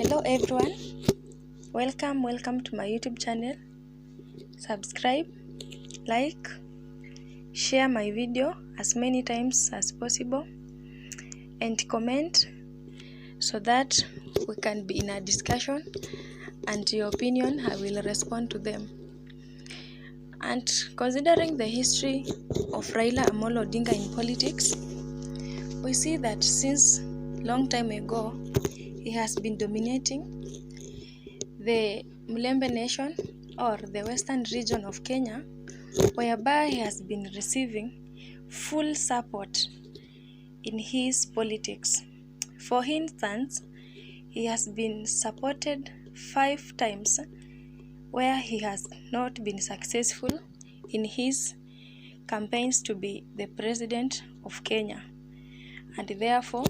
Hello everyone, welcome to my YouTube channel. Subscribe, like, share my video as many times as possible, and comment so that we can be in a discussion, and your opinion I will respond to them. And considering the history of Raila Amolo Odinga in politics, we see that since long time ago he has been dominating the Mulembe Nation or the western region of Kenya, whereby he has been receiving full support in his politics. For instance, he has been supported 5 times where he has not been successful in his campaigns to be the president of Kenya. And therefore,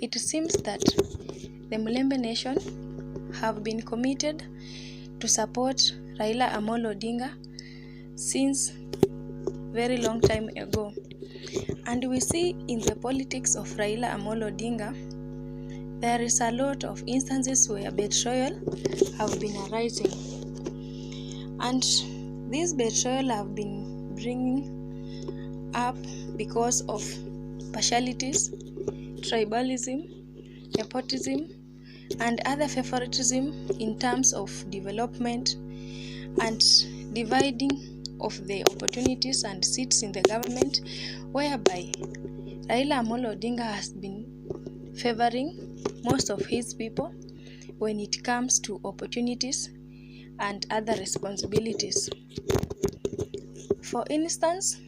it seems that the Mulembe Nation have been committed to support Raila Amolo Odinga since very long time ago. And we see in the politics of Raila Amolo Odinga, there is a lot of instances where betrayal have been arising. And these betrayal have been bringing up because of partialities, tribalism, nepotism, and other favoritism in terms of development and dividing of the opportunities and seats in the government, whereby Raila Amolo Odinga has been favoring most of his people when it comes to opportunities and other responsibilities. For instance,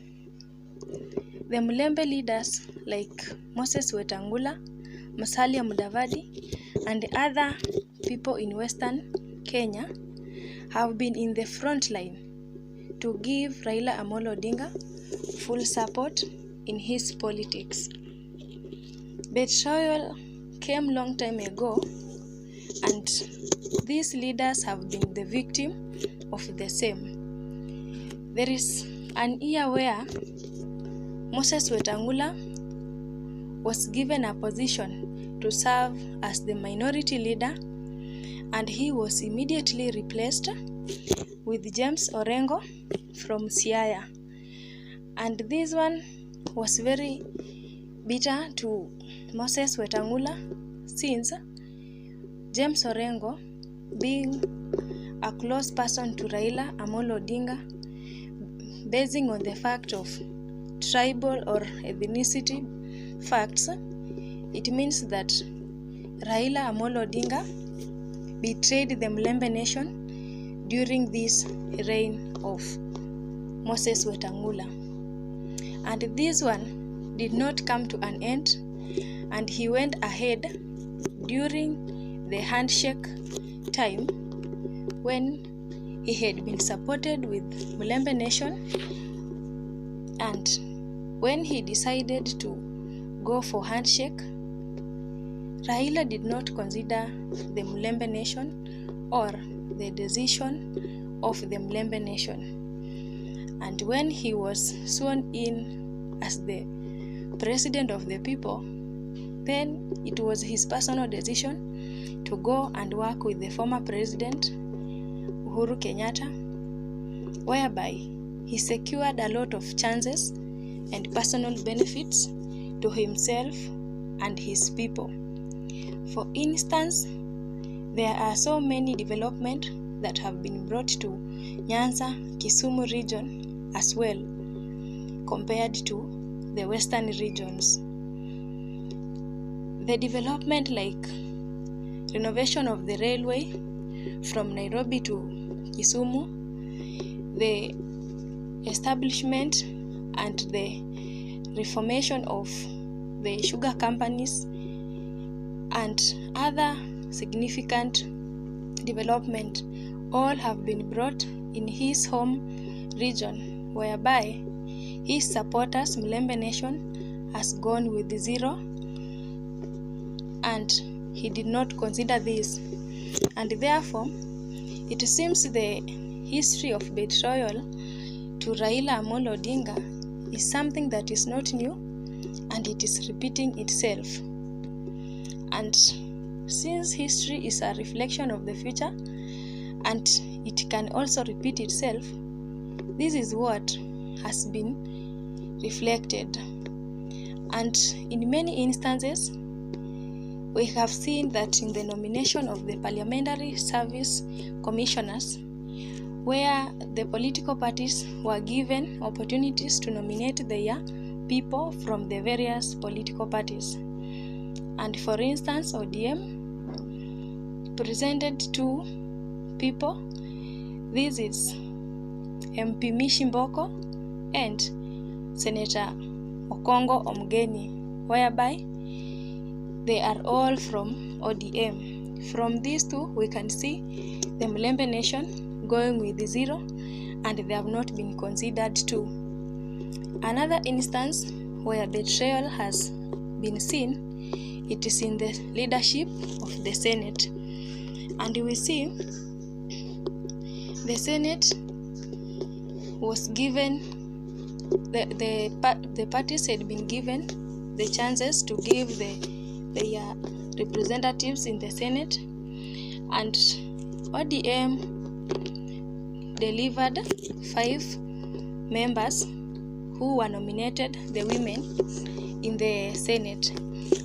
the Mulembe leaders like Moses Wetangula, Musalia Mudavadi, and other people in Western Kenya have been in the front line to give Raila Amolo Odinga full support in his politics. Betrayal came long time ago, and these leaders have been the victim of the same. There is an year where Moses Wetangula was given a position to serve as the minority leader, and he was immediately replaced with James Orengo from Siaya. And this one was very bitter to Moses Wetangula, since James Orengo, being a close person to Raila Amolo Odinga, basing on the fact of tribal or ethnicity facts, it means that Raila Amolo Odinga betrayed the Mulembe Nation during this reign of Moses Wetangula. And this one did not come to an end, and he went ahead during the handshake time when he had been supported with Mulembe Nation, and when he decided to go for handshake, Raila did not consider the Mulembe Nation or the decision of the Mulembe Nation. And when he was sworn in as the president of the people, then it was his personal decision to go and work with the former president Uhuru Kenyatta, whereby he secured a lot of chances and personal benefits to himself and his people. For instance, there are so many developments that have been brought to Nyanza, Kisumu region as well, compared to the western regions. The development like renovation of the railway from Nairobi to Kisumu, the establishment and the reformation of the sugar companies, and other significant development, all have been brought in his home region, whereby his supporters, Mulembe Nation, has gone with 0, and he did not consider this. And therefore, it seems the history of betrayal to Raila Amolo Odinga is something that is not new, and it is repeating itself. And since history is a reflection of the future and it can also repeat itself, this is what has been reflected. And in many instances, we have seen that in the nomination of the Parliamentary Service Commissioners, where the political parties were given opportunities to nominate their people from the various political parties. And for instance, ODM presented 2 people. This is MP Mishimboko and Senator Okongo Omgeni, whereby they are all from ODM. From these 2, we can see the Mulembe Nation going with 0, and they have not been considered too. Another instance where betrayal has been seen, it is in the leadership of the Senate. And we see the Senate was given, the parties had been given the chances to give their representatives in the Senate, and ODM delivered 5 members who were nominated, the women, in the Senate.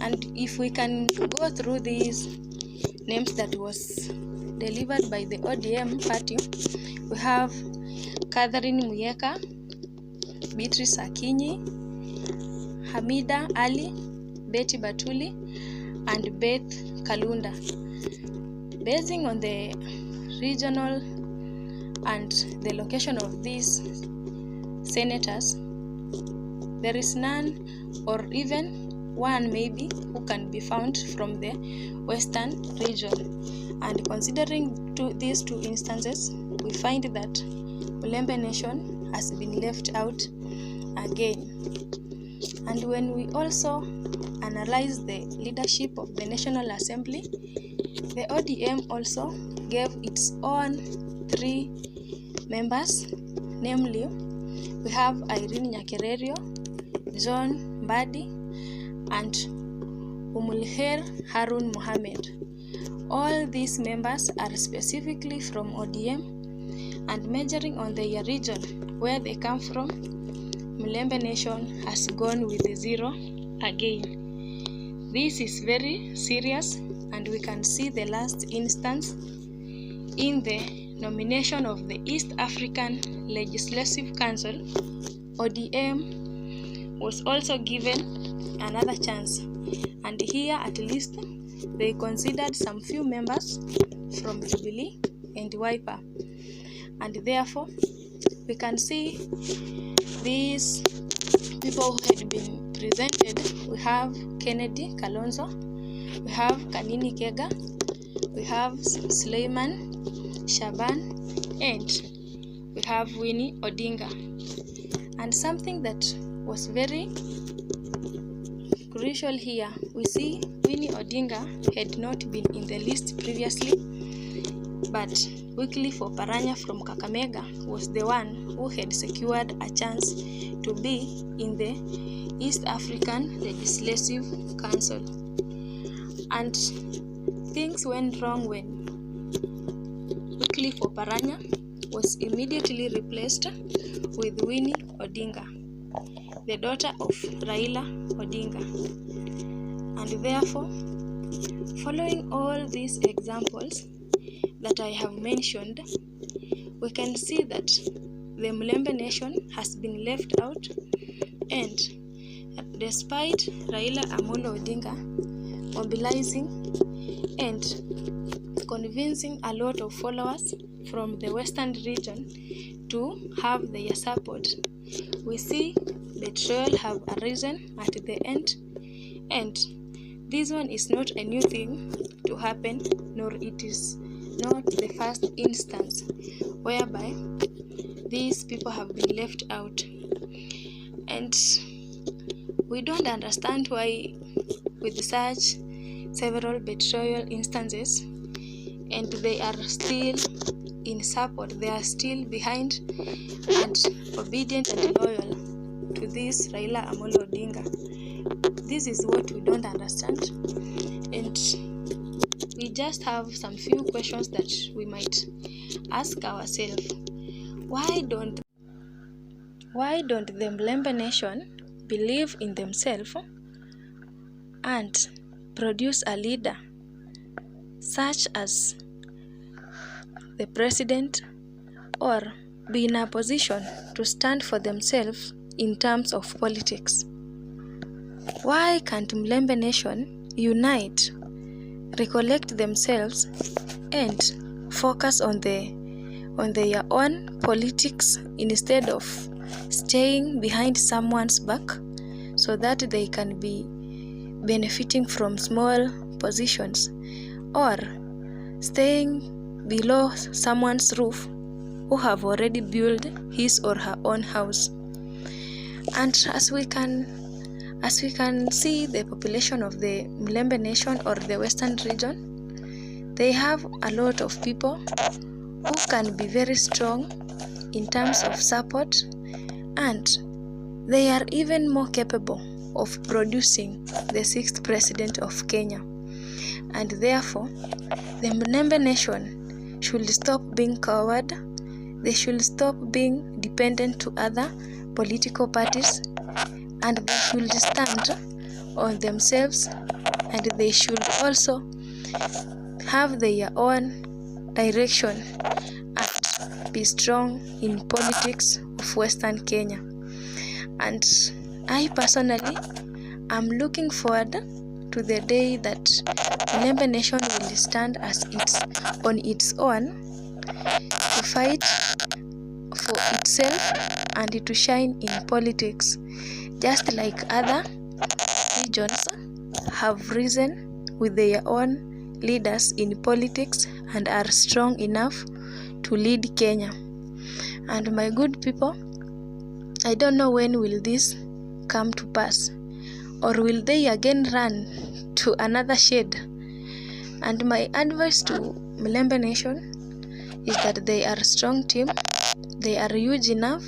And if we can go through these names that was delivered by the ODM party, we have Catherine Muyeka, Beatrice Akinyi, Hamida Ali, Betty Batuli, and Beth Kalunda. Basing on the regional and the location of these senators, there is none, or even one maybe, who can be found from the western region. And considering these 2 instances, we find that Mulembe Nation has been left out again. And when we also analyze the leadership of the National Assembly, the ODM also gave its own 3 members, namely we have Irene Nyakererio, John Mbadi, and Umulher Harun Mohammed. All these members are specifically from ODM, and measuring on their region where they come from, Mulembe Nation has gone with 0 again. This is very serious, and we can see the last instance in the nomination of the East African Legislative Council. ODM was also given another chance, and here at least they considered some few members from Jubilee and Wiper, and therefore we can see these people who had been presented. We have Kennedy Kalonzo, we have Kanini Kega, we have Suleiman Shaban, and we have Winnie Odinga. And something that was very crucial here, we see Winnie Odinga had not been in the list previously, but Wickliffe Opanya from Kakamega was the one who had secured a chance to be in the East African Legislative Council. And things went wrong when Wickliffe Opanya was immediately replaced with Winnie Odinga, the daughter of Raila Odinga. And therefore, following all these examples that I have mentioned, we can see that the Mulembe Nation has been left out, and despite Raila Amolo Odinga mobilizing and convincing a lot of followers from the western region to have their support, we see betrayal have arisen at the end, and this one is not a new thing to happen, nor it is not the first instance whereby these people have been left out. And we don't understand why, with such several betrayal instances, and they are still in support, they are still behind and obedient and loyal to this Raila Amolo Odinga. This is what we don't understand, and we just have some few questions that we might ask ourselves. Why don't the Mlembe nation believe in themselves and produce a leader such as the president, or be in a position to stand for themselves in terms of politics? Why can't Mlembe nation unite, recollect themselves, and focus on their own politics instead of staying behind someone's back so that they can be benefiting from small positions, or staying below someone's roof who have already built his or her own house? And as we can see, the population of the Mlembe nation or the Western region, they have a lot of people who can be very strong in terms of support, and they are even more capable of producing the 6th president of Kenya. And therefore, the Mlembe nation should stop being coward. They should stop being dependent to other political parties, and they should stand on themselves, and they should also have their own direction and be strong in politics of Western Kenya. And I personally am looking forward to the day that Mlembe nation will stand on its own to fight for itself and to shine in politics, just like other regions have risen with their own leaders in politics and are strong enough to lead Kenya. And my good people, I don't know when will this come to pass, or will they again run to another shade? And my advice to Mlembe nation is that they are a strong team, they are huge enough,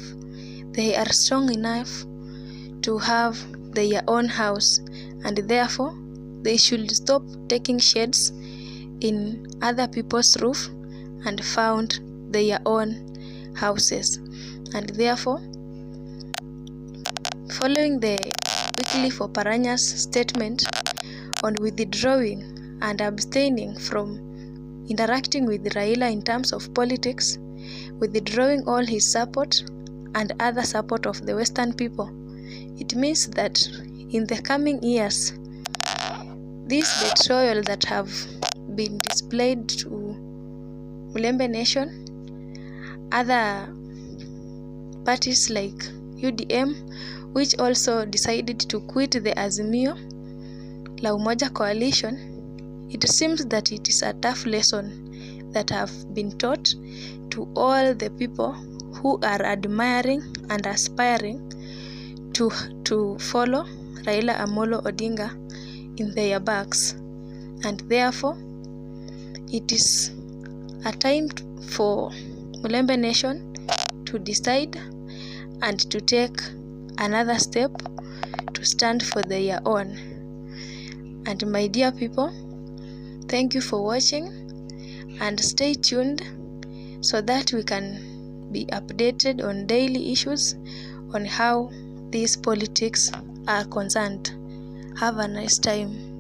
they are strong enough to have their own house, and therefore they should stop taking shades in other people's roof and found their own houses. And therefore, following the Wickliffe Oparanya's statement on withdrawing and abstaining from interacting with Raila in terms of politics, withdrawing all his support and other support of the Western people, it means that in the coming years, this betrayal that have been displayed to Mlembe nation, other parties like UDM, which also decided to quit the Azimio La Umoja coalition, it seems that it is a tough lesson that have been taught to all the people who are admiring and aspiring to follow Raila Amolo Odinga in their backs. And therefore, it is a time for Mlembe nation to decide and to take another step to stand for their own. And my dear people, thank you for watching, and stay tuned so that we can be updated on daily issues on how these politics are concerned. Have a nice time.